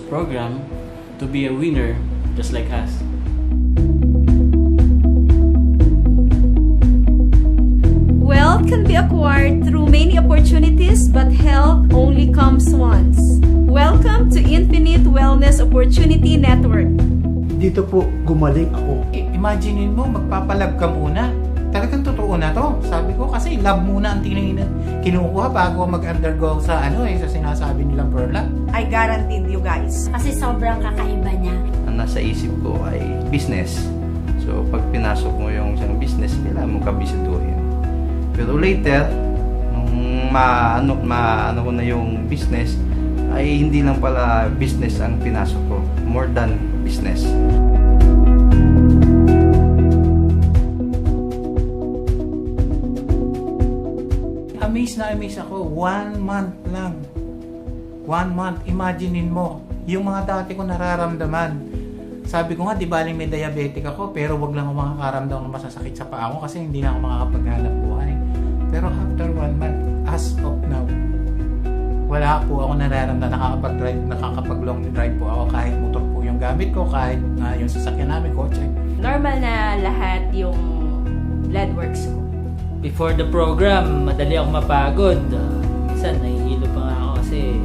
program to be a winner just like us. Wealth can be acquired through many opportunities, but health only comes once. Welcome to Infinite Wellness Opportunity Network. Dito po gumaling ako. Imaginein mo, magpapalab ka muna. Talagang totoo na to. Sabi ko kasi lab muna ang kinukuha bago mag-undergo sa sa sinasabi nilang Perla. I guaranteed you guys. Kasi sobrang kakaiba niya. Ang nasa isip ko ay business. So, pag pinasok mo yung isang business, kailangan mo kabisiduhin. Pero later, nung maano ko na yung business, ay hindi lang pala business ang pinasok ko. More than business. Amaze ako. 1 month lang. 1 month. Imaginein mo. Yung mga dati ko nararamdaman. Sabi ko nga, di baling may diabetic ako, pero wag lang ako makakaramdam ng masasakit sa paa ko kasi hindi na ako makakapaghanap buhay. Pero after 1 month, as of now, wala po ako nararamdaman. Nakakapag-long drive po ako kahit motor po yung gamit ko, kahit yung sasakyan namin, kotse. Normal na lahat yung blood works ko. Before the program, madali ako mapagod. Minsan, nahihilo pa nga ako kasi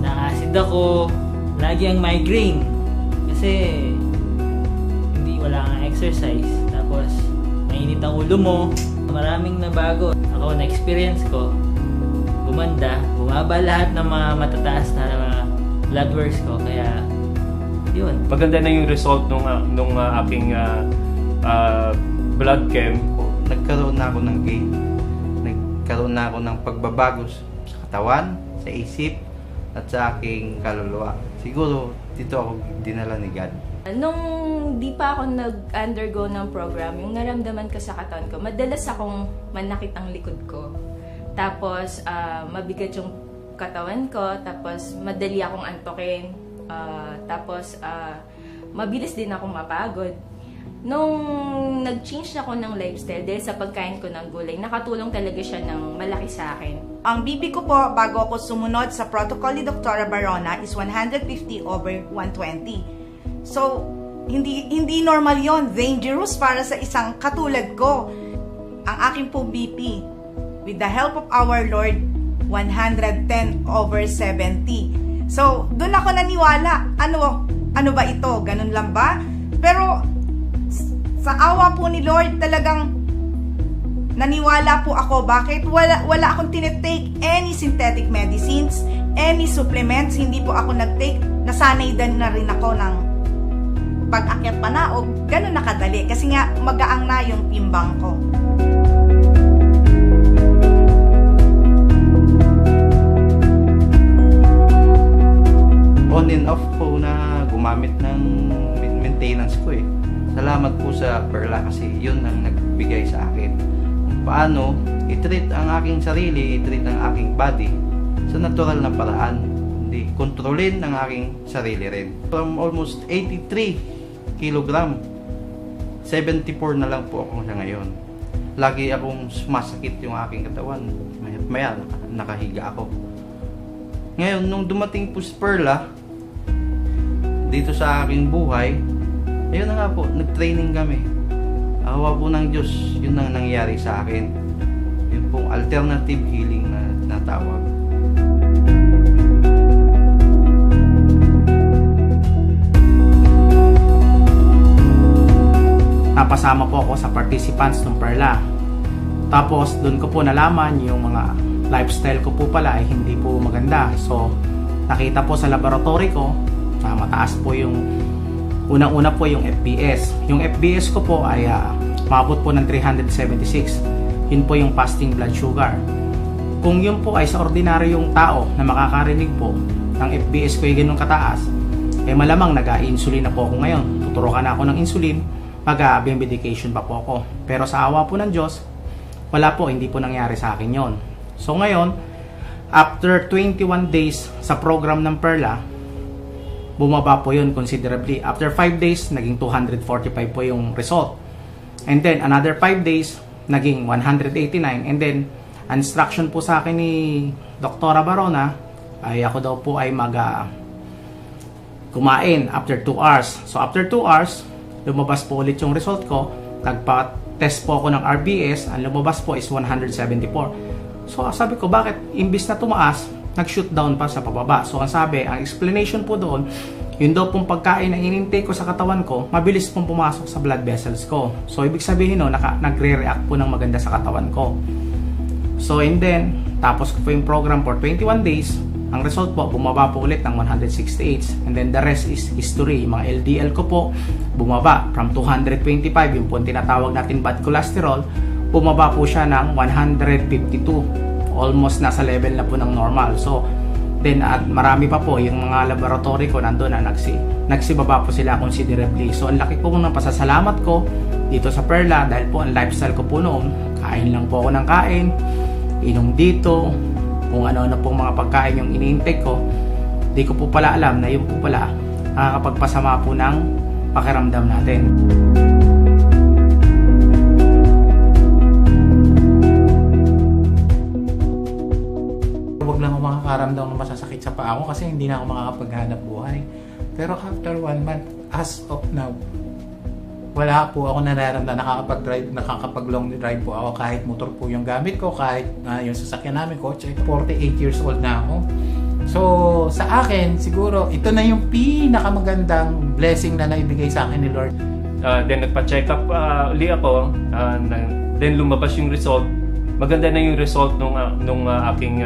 na-acid ako. Lagi ang migraine. Kasi, wala kang exercise. Tapos, mainit ang ulo mo. Maraming nabago. Ako, na-experience ko. Gumanda. Bumaba lahat ng mga matataas na blood works ko. Kaya, yun. Maganda na yung result nung aking blood chem. Nagkaroon na ako ng gain. Nagkaroon na ako ng pagbabago sa katawan, sa isip, at sa aking kaluluwa. Siguro, dito ako dinala ni God. Nung di pa ako nag-undergo ng program, yung naramdaman ko sa katawan ko, madalas akong manakit ang likod ko. Tapos, mabigat yung katawan ko. Tapos, madali akong antokin. Tapos, mabilis din akong mapagod. Nung nag-change ako ng lifestyle dahil sa pagkain ko ng gulay, nakatulong talaga siya ng malaki sa akin. Ang BP ko po bago ako sumunod sa protocol ni Dr. Barona is 150/120. So, hindi normal yon, dangerous para sa isang katulad ko. Ang aking po BP, with the help of our Lord, 110/70. So, doon ako naniwala. Ano ba ito? Ganun lang ba? Pero, sa awa po ni Lord, talagang naniwala po ako. Bakit? Wala akong tinitake any synthetic medicines, any supplements. Hindi po ako nag-take. Nasanay din na rin ako ng pag-akyat pa na o ganun nakadali. Kasi nga, magaang na yung timbang ko. On and off po na gumamit ng maintenance ko eh. Salamat po sa Perla kasi yun ang nagbigay sa akin. Kung paano i-treat ang aking sarili, i-treat ang aking body sa natural na paraan. Hindi, kontrolin ang aking sarili rin. From almost 83 kilogram, 74 na lang po ako sa ngayon. Lagi akong sumasakit yung aking katawan. Maya nakahiga ako. Ngayon, nung dumating po si Perla dito sa aking buhay, ayun na nga po, nag-training kami. Awa po ng Diyos, yun ang nangyari sa akin. Yun pong alternative healing na natawag. Napasama po ako sa participants ng Perla. Tapos doon ko po nalaman yung mga lifestyle ko po pala ay hindi po maganda. So nakita po sa laboratory ko na mataas po yung unang-una po yung FBS. Yung FBS ko po ay maabot po ng 376. Yun po yung fasting blood sugar. Kung yun po ay sa ordinaryong tao na makakarinig po ng FBS ko ay ganun kataas, eh malamang nag-insulin na po ako ngayon. Tuturukan na ako ng insulin, mag-medication pa po ako. Pero sa awa po ng Diyos, wala po, hindi po nangyari sa akin yon. So ngayon, after 21 days sa program ng Perla, bumaba po yun considerably. After 5 days, naging 245 po yung result. And then, another 5 days, naging 189. And then, instruction po sa akin ni Dr. Barona, ay ako daw po ay kumain after 2 hours. So after 2 hours, lumabas po ulit yung result ko. Nagpa-test po ako ng RBS, ang lumabas po is 174. So sabi ko, bakit imbis na tumaas, nag-shoot down pa sa pababa? So ang explanation po doon, yun daw pong pagkain na inintake ko sa katawan ko, mabilis pong pumasok sa blood vessels ko. So ibig sabihin no, nagre-react po ng maganda sa katawan ko. So and then, tapos ko po yung program for 21 days, ang result po, bumaba po ulit ng 168. And then the rest is history. Yung mga LDL ko po, bumaba from 225, yung po tinatawag natin bad cholesterol, bumaba po siya ng 152. Almost nasa level na po ng normal. So, then at marami pa po yung mga laboratory ko nandun na nagsibaba po sila considerably. So, ang laki po ng pasasalamat ko dito sa Perla dahil po ang lifestyle ko po noon, kain lang po ako ng kain, inom dito, kung ano-ano pong mga pagkain yung ini-intake ko, di ko po pala alam na yun po pala nakakapagpasama po ng pakiramdam natin. Huwag lang ako makakaramdam ng masasakit sa paa ko kasi hindi na ako makakapaghanap buhay. Pero after 1 month, as of now, wala po ako nararamdaman, nakakapag-long drive po ako kahit motor po yung gamit ko, kahit yung sasakyan namin, kotse. 48 years old na ako. So, sa akin, siguro, ito na yung pinakamagandang blessing na naibigay sa akin ni Lord. Then nagpa-check up uli ako, then lumabas yung result. Maganda na yung result nung aking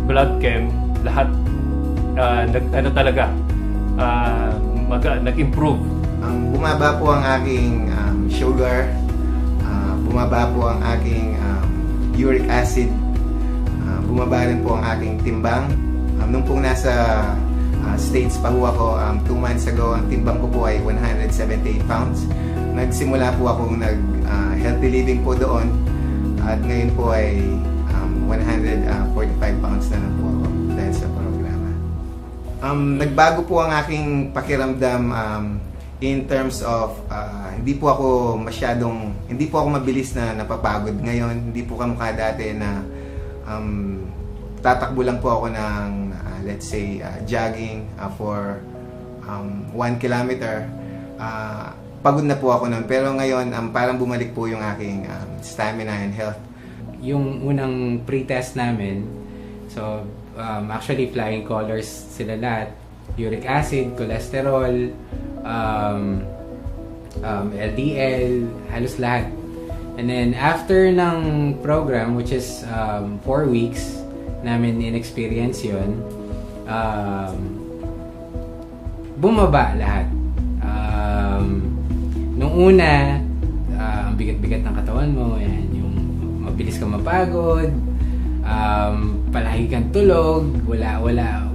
blood chem, lahat nag-improve. Bumaba po ang aking sugar, bumaba po ang aking uric acid, bumaba rin po ang aking timbang. Nung pong nasa States pa ho ako, 2 months ago, ang timbang ko po ay 178 pounds. Nagsimula po akong healthy living po doon at ngayon po ay 145 pounds na lang po ako dahil sa programa. Nagbago po ang aking pakiramdam in terms of hindi po ako mabilis na napapagod ngayon. Hindi po kamukha dati na tatakbo lang po ako ng let's say jogging for 1 kilometer. Pagod na po ako noon, pero ngayon parang bumalik po yung aking stamina and health. Yung unang pre-test namin, so actually flying colors sila lahat, uric acid, cholesterol, LDL, halos lahat. And then after ng program, which is 4 weeks namin in-experience yun, bumaba lahat. Nung una, ang bigat-bigat ng katawan mo, yan, yung mabilis kang mapagod, palagi kang tulog, wala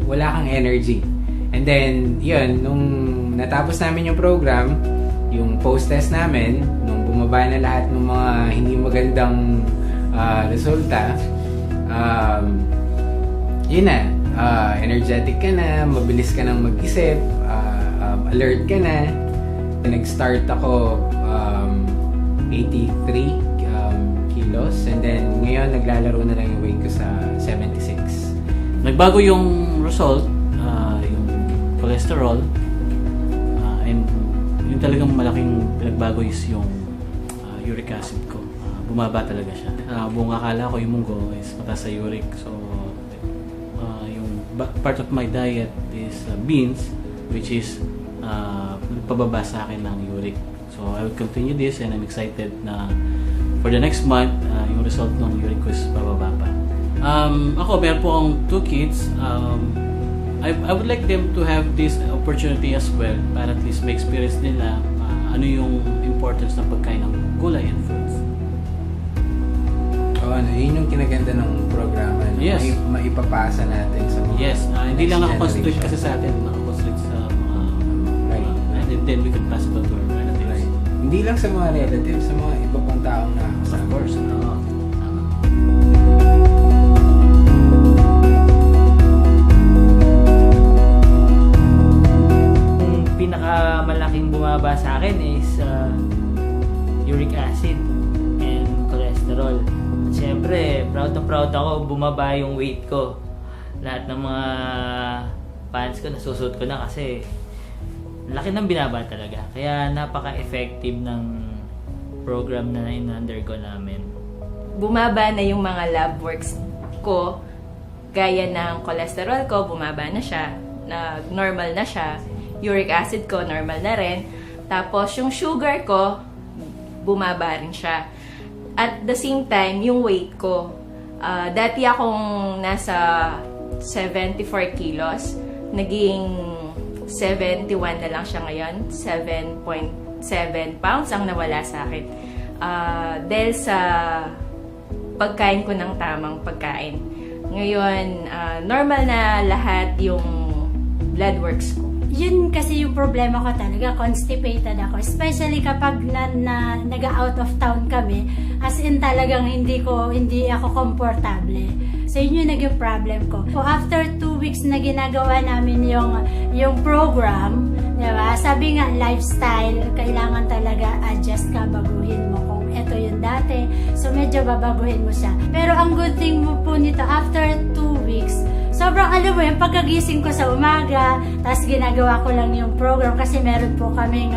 kang energy. And then, yun, nung natapos namin yung program, yung post-test namin, nung bumaba na lahat ng mga hindi magandang resulta, yun na, energetic ka na, mabilis ka nang mag-isip, alert ka na. Nag-start ako 83 kilos, and then ngayon naglalaro na lang yung weight ko sa 76. Nagbago yung result, yung cholesterol, and yung talagang malaking nagbago is yung uric acid ko. Bumaba talaga siya. Buong akala ko yung munggo is mataas sa uric, so yung part of my diet is beans, which is pababa sa akin ng uric. So I will continue this, and I'm excited na for the next month, yung result ng uric ko is bababa pa. Ako, meron po akong 2 kids. I would like them to have this opportunity as well para at least ma-experience nila ano yung importance ng pagkain ng gulay and fruits. Yun yung kinaganda ng programa. Yes. Maipapasa natin sa mga hindi lang nakakoncentrate kasi sa atin, nakakoncentrate sa mga and then we could pass it on to our relatives. Right. Hindi lang sa mga relatives, sa mga iba pang taong nakakasama. Of course. Yung pinakamalaking bumaba sa akin is uric acid and cholesterol. At syempre, proud na proud ako, bumaba yung weight ko. lahat ng mga fans ko nasusuot ko na kasi laki ng binaba talaga. Kaya napaka-effective ng program na in-undergo namin. Bumaba na yung mga lab works ko, gaya ng cholesterol ko, bumaba na siya, normal na siya. Uric acid ko, normal na rin. Tapos yung sugar ko, bumaba rin siya. At the same time, yung weight ko, dati akong nasa 74 kilos, naging 71 na lang siya ngayon, 7.7 pounds ang nawala sa akin. Dahil sa pagkain ko ng tamang pagkain. Ngayon, normal na lahat yung blood works ko. Yun kasi yung problema ko talaga, constipated ako. Especially kapag nag-out of town kami, as in talagang hindi ako komportable. So yun yung naging problem ko. So after 2 weeks na ginagawa namin yung program, diba? Sabi nga, lifestyle, kailangan talaga adjust ka, baguhin mo kung ito yung dati. So medyo babaguhin mo siya. Pero ang good thing mo po nito, after 2 weeks, sobrang alam mo yung pagkagising ko sa umaga, tapos ginagawa ko lang yung program kasi meron po kaming,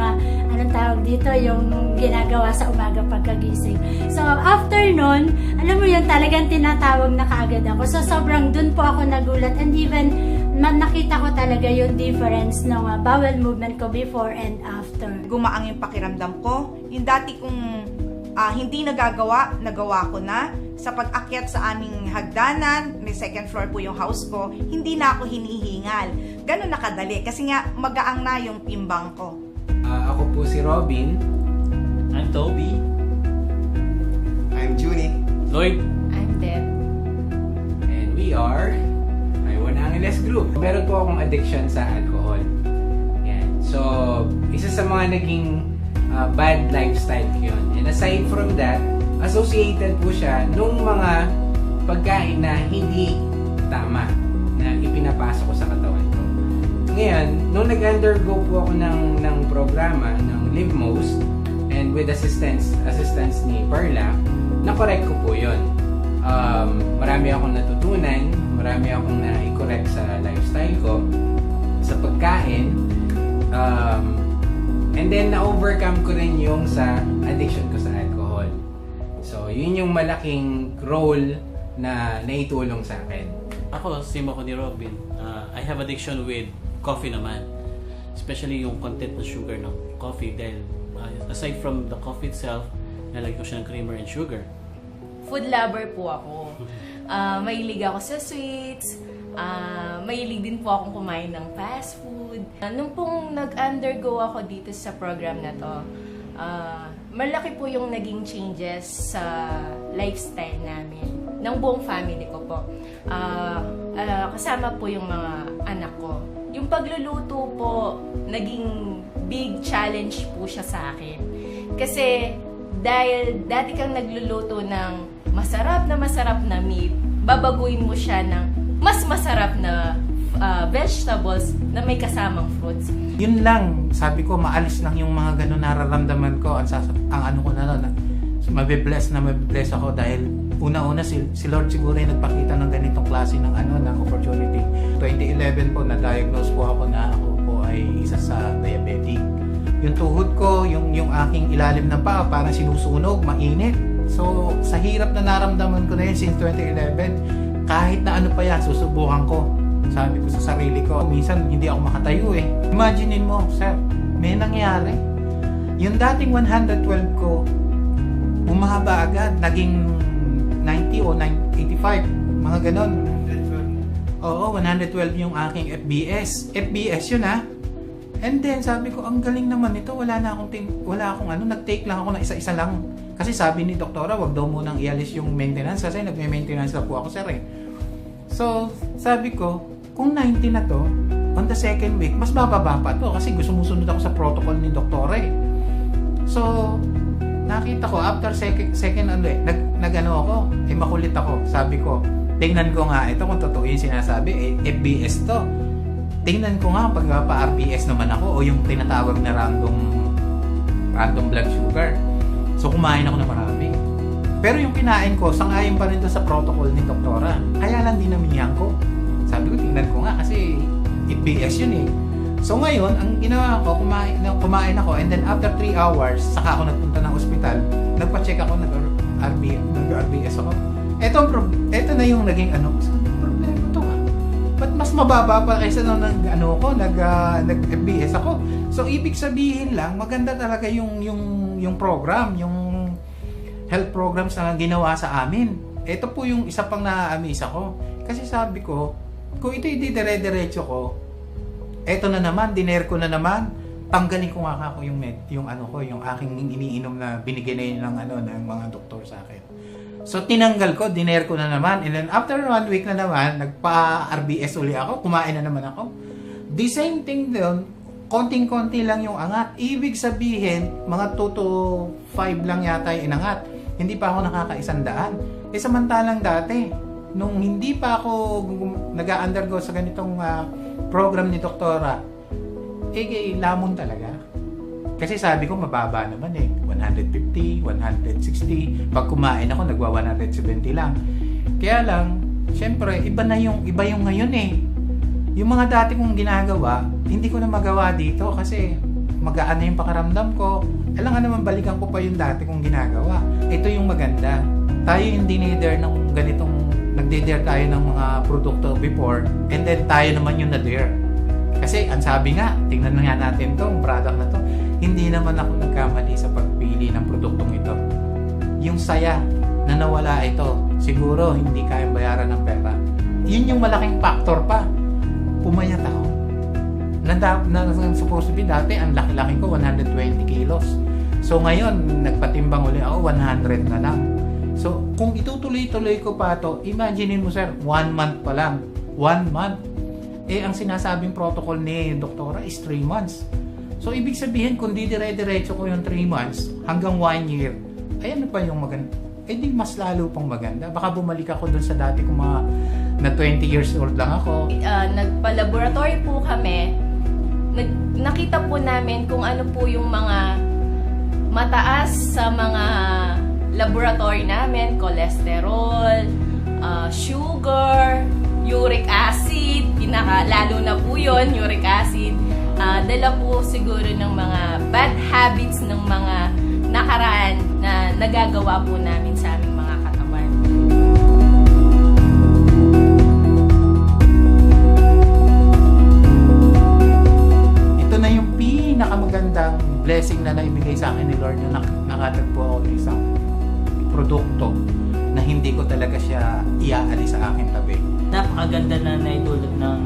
anong tawag dito, yung ginagawa sa umaga pagkagising. So, after nun, alam mo yun, talagang tinatawag na kaagad ako. So, sobrang dun po ako nagulat and even nakita ko talaga yung difference ng bowel movement ko before and after. Gumaang yung pakiramdam ko. Yung dati kong hindi nagawa ko na. Sa pag-akyat sa aming hagdanan, may second floor po yung house ko, hindi na ako hinihingal. Ganun nakadali kasi nga magaang na yung timbang ko. Ako po si Robin. I'm Toby. I'm Junie. Lloyd. I'm Deb. And we are One Angeles Group. Meron po akong addiction sa alcohol. Yan. So, isa sa mga naging bad lifestyle ko yun. And aside from that, associated po siya nung mga pagkain na hindi tama na ipinapasok ko sa katawan ko. Ngayon, nung nag-undergo po ako ng programa ng LiveMost and with assistance ni Perla, na-correct ko po yun. Marami akong natutunan, marami akong na-correct sa lifestyle ko, sa pagkain, and then na-overcome ko rin yung sa addiction ko sa alcohol. So, yun yung malaking role na naitulong sa akin. Ako, same ako ni Robin. I have addiction with coffee naman. Especially yung content ng sugar ng coffee dahil aside from the coffee itself, nalagay ko siya ng creamer and sugar. Food lover po ako. Mahilig ako sa sweets. Mahilig din po akong kumain ng fast food. Nung pong nag-undergo ako dito sa program na to, malaki po yung naging changes sa lifestyle namin, ng buong family ko po. Kasama po yung mga anak ko. Yung pagluluto po, naging big challenge po siya sa akin. Kasi dahil dati kang nagluluto ng masarap na meat, babaguhin mo siya ng mas masarap na vegetables na may kasamang fruits. Yun lang, sabi ko, maalis lang yung mga ganun nararamdaman ko. Ang ano ko na nun, mabibless ako dahil una-una si Lord siguro ay nagpakita ng ganitong klase ng opportunity. 2011 po, na-diagnose po ako na ako po ay isa sa diabetic. Yung tuhod ko, yung aking ilalim ng paa, parang sinusunog, mainit. So, sa hirap na naramdaman ko na yun since 2011, kahit na ano pa yan, susubukan ko. Sabi ko sa sarili ko, minsan hindi ako makatayo eh. Imaginein mo, sir, may nangyari. Yung dating 112 ko, bumaba agad, naging 90 o 85, mga ganon. 112. Oo, 112 yung aking FBS. FBS yun ha. And then sabi ko, ang galing naman ito, wala akong nag-take lang ako na isa-isa lang. Kasi sabi ni doktora, wag daw munang ialis yung maintenance kasi nagme-maintenance na po ako, sir eh. So, sabi ko, kung 90 na to, on the second week, mas bababa pa to kasi sumusunod ako sa protocol ni doktora eh. So, nakita ko, after second nag-ano ako, makulit ako. Sabi ko, tingnan ko nga ito kung totoo yung sinasabi, FBS to. Tingnan ko nga pag pa-RBS naman ako o yung tinatawag na random blood sugar. So, kumain ako na marami. Pero yung kinain ko, sangayon pa rin to sa protocol ni doktora. Kaya lang dinamihan ko. Sabi ko, tingnan ko nga kasi EPS yun eh. So ngayon, ang ginawa ko, kumain ako, and then after 3 hours, saka ako nagpunta ng ospital, nagpa-check ako, nag-RBS ako. Eto na yung naging ano, problema to ha. Ba't mas mababa pa kaysa nung nag-FBS ako? So ibig sabihin lang, maganda talaga yung program, yung health programs na ginawa sa amin. Ito po yung isa pang na-amaze ako. Kasi sabi ko, kung ito dire-diretso ko, eto na naman, diner ko na naman, tanggalin ko nga ako yung aking iniinom na binigay na ng mga doktor sa akin. So tinanggal ko, diner ko na naman, and then after 1 week na naman, nagpa-RBS uli ako, kumain na naman ako. The same thing doon, konting-konti lang yung angat. Ibig sabihin, mga 2 to 5 lang yata yung inangat. Hindi pa ako nakaka-100. Samantalang dati, nung hindi pa ako nag-undergo sa ganitong program ni Doktora, lamon talaga. Kasi sabi ko, mababa naman 150, 160. Pag kumain ako, nagwa 170 lang. Kaya lang, syempre, iba yung ngayon Yung mga dati kong ginagawa, hindi ko na magawa dito kasi magaan na yung pakaramdam ko. Alam naman, balikan ko pa yung dati kong ginagawa. Ito yung maganda. Tayo yung dinider ng ganitong, nagdider tayo ng mga produkto before, and then tayo naman yung nadir. Kasi ang sabi nga, tingnan na nga natin tong product na to, hindi naman ako nagkamali sa pagpili ng produktong ito. Yung saya na nawala ito, siguro hindi kayang bayaran ng pera. Yun yung malaking factor pa. Pumayat ako. Supposed to be dati, ang laki-laki ko, 120 kilos. So ngayon, nagpatimbang uli ako, 100 na lang. So kung itutuloy-tuloy ko pa to, imaginein mo sir, 1 month pa lang. 1 month. Ang sinasabing protocol ni Doktora is 3 months. So ibig sabihin, kung di dire-diretso ko yung 3 months hanggang 1 year, ay ano pa yung maganda? Di mas lalo pang maganda. Baka bumalik ako dun sa dati kong mga na 20 years old lang ako. Nagpa-laboratory po kami. Nakita po namin kung ano po yung mga mataas sa mga laboratory namin, cholesterol, sugar, uric acid, lalo na po yun, uric acid. Dala po siguro ng mga bad habits ng mga nakaraan na nagagawa po namin sa aming mga katawan. Ito na yung pinakamagandang blessing na naibigay sa akin ni Lord na nakatagpo ako ng isang produkto na hindi ko talaga siya iaalis sa aking tabi. Napakaganda na naitulot ng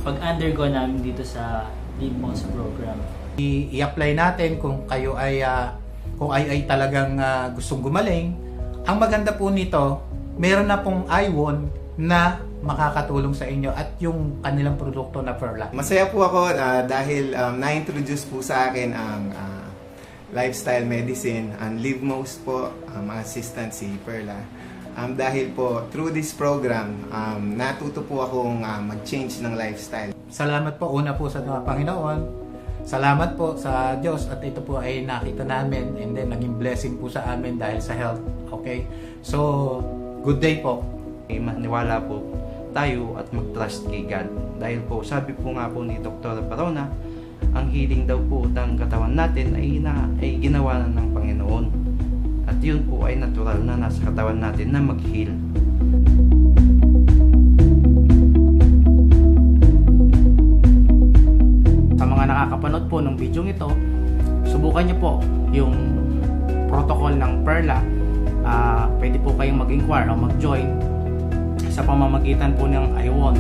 pag-undergo namin dito sa Live Mo sa program. I-apply natin kung kayo ay talagang gustong gumaling. Ang maganda po nito, meron na pong iWon na makakatulong sa inyo at yung kanilang produkto na Perla. Masaya po ako dahil na-introduce po sa akin ang lifestyle medicine and Live Most po, assistant si Perla. Dahil po, through this program, natuto po akong mag-change ng lifestyle. Salamat po una po sa Panginoon. Salamat po sa Diyos at ito po ay nakita namin and then naging blessing po sa amin dahil sa health. Okay? So, good day po. Maniwala po tayo at mag-trust kay God. Dahil po, sabi po nga po ni Dr. Barona, ang healing daw po ng katawan natin ay ginawa na ng Panginoon. At yun po ay natural na nasa katawan natin na mag-heal. Sa mga nakakapanood po ng video ito, subukan niyo po yung protocol ng Perla. Pwede po kayong mag-inquire o mag-join sa pamamagitan po ng iWon.